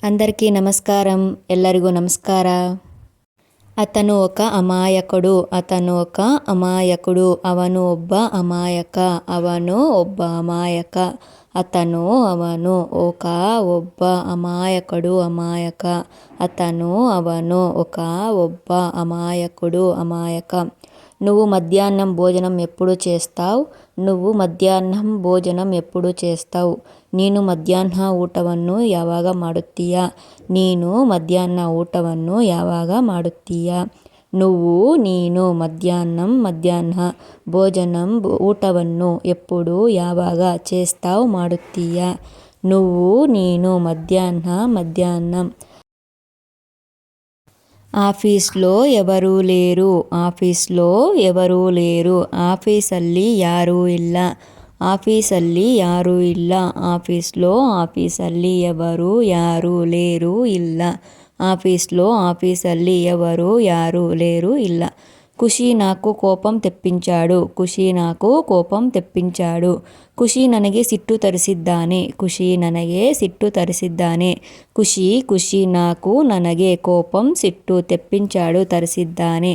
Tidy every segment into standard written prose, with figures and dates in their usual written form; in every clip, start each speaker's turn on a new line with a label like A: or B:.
A: అందరికీ నమస్కారం. ఎల్లరిಗೂ నమస్కార. అతను ఒక అమాయకుడు. అవను ఒబ్బ అమాయక. అవను ఒక ఒబ్బ అమాయకుడు. ఒక ఒబ్బ అమాయక. నువ్వు మధ్యాహ్నం భోజనం ఎప్పుడు చేస్తావు? ನೀನು ಮಧ್ಯಾಹ್ನ ಊಟವನ್ನು ಯಾವಾಗ ಮಾಡುತ್ತೀಯಾ? ನೀನು ಮಧ್ಯಾಹ್ನ ಭೋಜನಂ ಊಟವನ್ನು ಎప్పుడు ಯಾವಾಗ ಮಾಡುತ್ತೀಯಾ? ನೀನು ಮಧ್ಯಾಹ್ನ ಆಫೀಸ್లో ఎవరూ లేరు. ಆಫೀಸಲ್ಲಿ ಯಾರೂ ಇಲ್ಲ. ಆಫೀಸಲ್ಲಿ ఎవరు ಯಾರೂ లేరు ಇಲ್ಲ. ಖುಷಿ నాకు కోపం తెప్పించాడు. ಖುಷಿ ನನಗೆ ಸಿಟ್ಟು ತರಿಸಿದ್ದಾನೆ. ಖುಷಿ నాకు ನನಗೆ ಕೋಪಂ ಸಿಟ್ಟು తెప్పించాడు తరిసిದ್ದಾನೆ.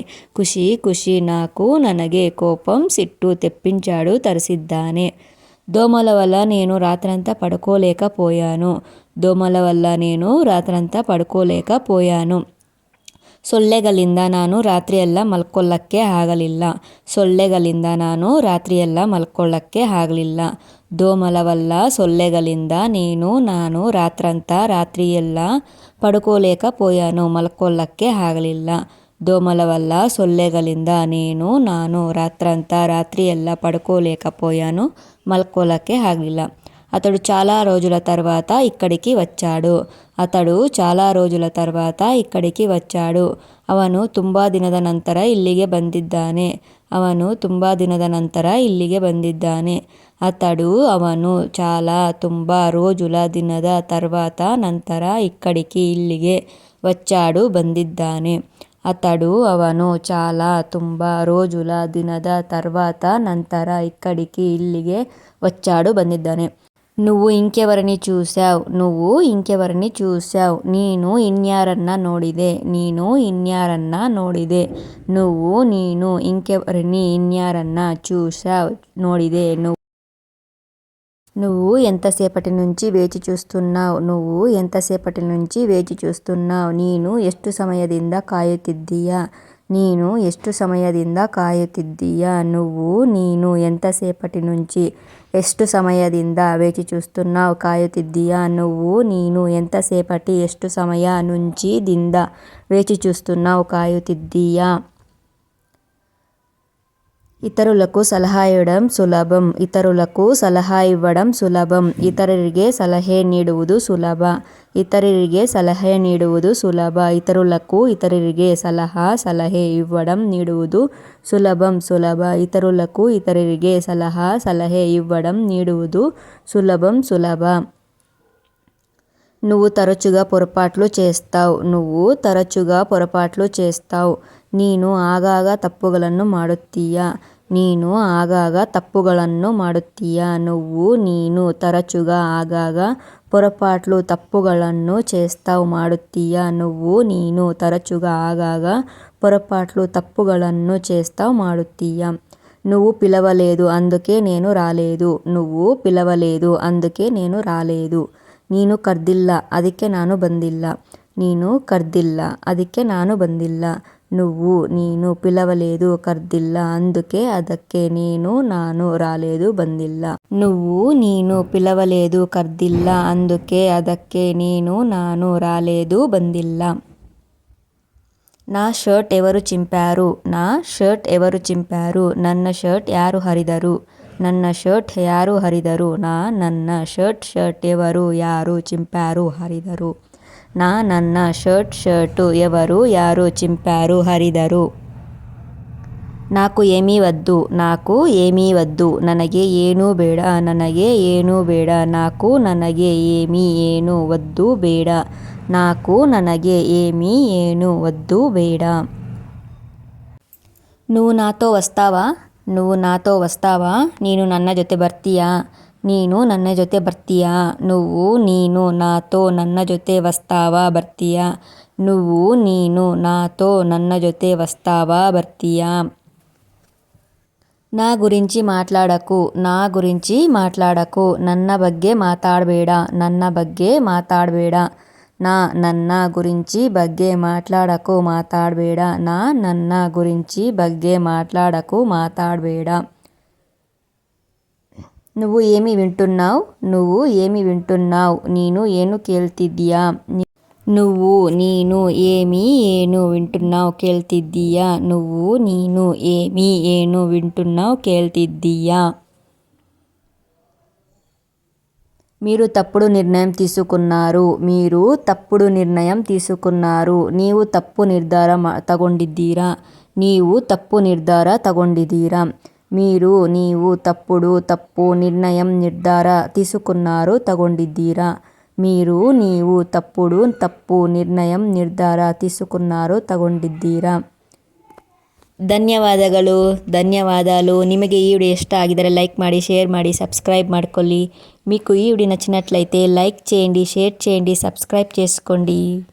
A: దోమల వల్ల నేను రాత్రంతా పడుకోలేకపోయాను. ಸೊಳ್ಳೆಗಳಿಂದ ನಾನು ರಾತ್ರಿಯೆಲ್ಲ ಮಲ್ಕೊಳ್ಳಕ್ಕೆ ಆಗಲಿಲ್ಲ. దోమల వల్ల సొల్లెగలింద ನಾನು రాత్రియెల్ల మల్కొల్లಕ್ಕೆ ಆಗಲಿಲ್ಲ. దోమల వల్ల సొల్లెగలింద ನಾನು రాత్రియెల్ల మల్కొల్లಕ್ಕೆ ಆಗಲಿಲ್ಲ. అతడు చాలా రోజుల తర్వాత ఇక్కడికి వచ్చాడు. ಅವನು ತುಂಬಾ ದಿನದ ನಂತರ ಇಲ್ಲಿಗೆ ಬಂದಿದ್ದಾನೆ. ಅವನು చాలా ತುಂಬಾ రోజుల ದಿನದ తర్వాత ನಂತರ ಇಲ್ಲಿಗೆ వచ్చాడు ಬಂದಿದ್ದಾನೆ. ಅವನು చాలా ತುಂಬಾ రోజుల ದಿನದ తర్వాత ನಂತರ ಇಲ್ಲಿಗೆ వచ్చాడు ಬಂದಿದ್ದಾನೆ. నువ్వు ఇంకెవరిని చూశావ్? ನೀನು ಇನ್ಯಾರನ್ನ ನೋಡಿದೆ? ನೀನು ఇన్యారన్న చూశావ్ ನೋಡಿದೆ? నువ్వు ఎంతసేపటి నుంచి వేచి చూస్తున్నావ్? ನೀನು ಎಷ್ಟು ಸಮಯದಿಂದ ಕಾಯುತ್ತಿದ್ದೀಯಾ? ನೀನು ఎంతసేపటి నుంచి ಎಷ್ಟು ಸಮಯದಿಂದ వేచి చూస్తున్నావ్ కాయుತ್ತಿದ್ದೀయా? ನೀನು ಎಷ್ಟು ಸಮಯ నుంచి వేచి చూస్తున్నావ్ కాయుತ್ತಿದ್ದೀయా? ఇతరులకు సలహా ఇవ్వడం సులభం. ఇతరుರಿಗೆ సలహೆ ನೀಡುವುದು ಸುಲಭ. ఇతరుರಿಗೆ సలహೆ ఇవ్వడం ನೀಡುವುದು సులభం. ఇతరుರಿಗೆ సలహೆ ఇవ్వడం ನೀಡುವುದು సులభం. నువ్వు తరచుగా పొరపాట్లు చేస్తావ్. ನೀನು ಆಗಾಗ ತಪ್ಪುಗಳನ್ನು ಮಾಡುತ್ತೀಯಾ? ನೀನು తరచుగా ಆಗಾಗ ತಪ್ಪುಗಳನ್ನು ಮಾಡುತ್ತೀಯಾ? నువ్వు పిలవలేదు అందుకే నేను రాలేదు. ನೀನು ಕರ್ದಿಲ್ಲ ಅದಕ್ಕೆ ನಾನು ಬಂದಿಲ್ಲ. ನೀನು పిలవలేదు ಕರ್ದಿಲ್ಲ ಅದಕ್ಕೆ ನಾನು ರಾలేదు ಬಂದಿಲ್ಲ. ನೀನು పిలవలేదు ಕರ್ದಿಲ್ಲ ಅದಕ್ಕೆ ನಾನು ರಾలేదు ಬಂದಿಲ್ಲ. నా షర్ట్ ఎవరు చింపారు? ನನ್ನ షర్ట్ ಯಾರು హరిದರು? ನನ್ನ షర్ట్ ఎవరు ಯಾರು చింపారు హరిದರು? ನನ್ನ షర్టు ఎవరు ಯಾರು చింపారు హరిದರು? నాకు ఏమీ వద్దు. ನನಗೆ ಏನೂ ಬೇಡ. ನನಗೆ ఏమీ ಏನು వద్దు ಬೇಡ. నువ్వు నాతో వస్తావా? ನೀನು ನನ್ನ ಜೊತೆ ಬರ್ತೀಯಾ? ನೀನು ನನ್ನ ಜೊತೆ ಬರ್ತೀಯಾ? ನೀನು ನಾతో ನನ್ನ ಜೊತೆ వస్తావా ಬರ್ತೀಯಾ? ನೀನು నాతో ನನ್ನ ಜೊತೆ వస్తావా ಬರ್ತೀಯಾ? నా గురించి మాట్లాడకు ನನ್ನ ಬಗ್ಗೆ మాట్లాడಬೇಡ ನನ್ನ గురించి ಬಗ್ಗೆ మాట్లాడಬೇಡ నువ్వు ఏమి వింటున్నావు ನೀನು ಏನು ಕೇಳ್ತಿದ್ದೀಯా? ನೀನು ఏమి వింటున్నావు ಕೇಳ್ತಿದ್ದೀయా? మీరు తప్పుడు నిర్ణయం తీసుకున్నారు ನೀವು ತಪ್ಪು ನಿರ್ಧಾರ ತಗೊಂಡಿದ್ದೀರಾ? ನೀವು ತಪ್ಪು ನಿರ್ಧಾರ తీసుకున్నారు ತಗೊಂಡಿದ್ದೀರಾ? ತಪ್ಪು ನಿರ್ಧಾರ తీసుకున్నారు ತಗೊಂಡಿದ್ದೀರಾ? ధన్యవాదాలు. నిಮಗೆ ఈ వీడియో ఇಷ್ಟ ಆಗಿದರೆ లైక్ ಮಾಡಿ, షేర్ ಮಾಡಿ, సబ్స్క్రైబ్ ಮಾಡ್ಕೊಳ್ಳಿ. మీకు ఈ వీడియో నచ్చినట్లయితే లైక్ చేయండి, షేర్ చేయండి, సబ్స్క్రైబ్ చేసుకోండి.